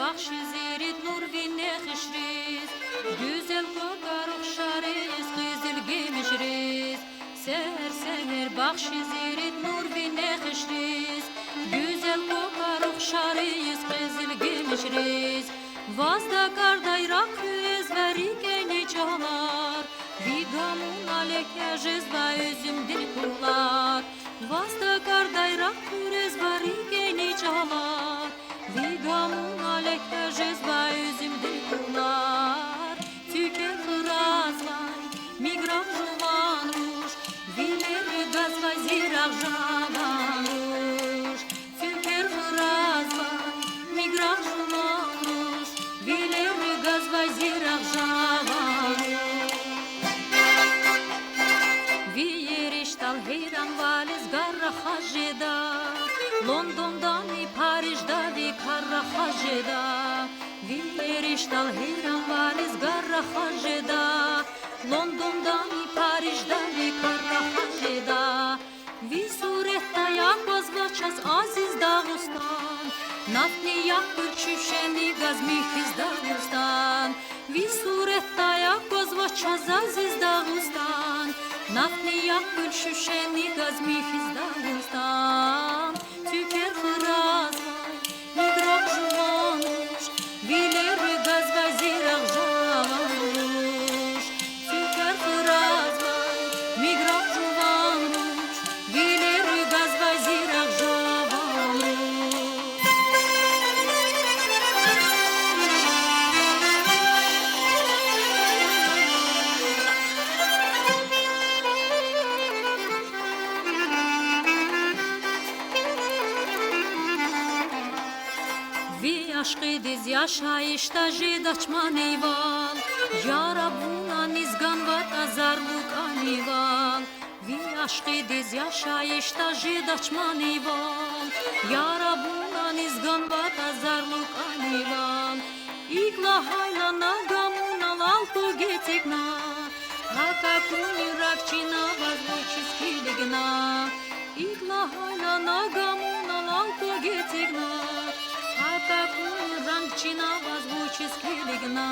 Bahşizirit nur vinne xişriz Güzel kokaruk şariz Kızıl gemişriz Seher seher bahşizirit nur vinne xişriz Güzel kokaruk şariz Kızıl gemişriz Vazda kardayrak ezveri geni çalar Vigamun aleke jezva üzüm dil kular Vazda kardayrak ezveri geni çalar Vigamun aleke jezva üzüm dil kular Tüker hırazvay migraf juvanuş Vileri gazvay zirak javanuş Tüker hırazvay migraf juvanuş Vileri gazvay zirak javanuş Viyeriştal heyran valiz garra hajeda London'dan Paris'da vi karra hajeda Viyeriştal heyran valiz garra hajeda London'dan Paris'da vi karra hajeda Vi suretta yakoz vaças aziz Dağustan Naftni yakır çüşeni gazmihiz Dağustan Vi suretta yakoz vaças aziz Dağustan Naftni yakır çüşeni gazmihiz Dağustan Tüker hıraz vay, migraf juvanuş Vileri gaz vay zirak javanuş Tüker hıraz vay, migraf juvanuş Vileri gaz vay zirak javanuş Vi aşkı diz yaşayışta jidaçman eyval Yarabuna nizgan vat azarluk anival Vi aşkı diz yaşayışta jidaçman eyval Yarabuna nizgan vat azarluk anival İkla hayla nagamuna lalto getekna Haka kuni rakçina vazvojçiz kiligna İkla hayla nagamuna lalto getekna Haka kun rangchina vazvучis keligna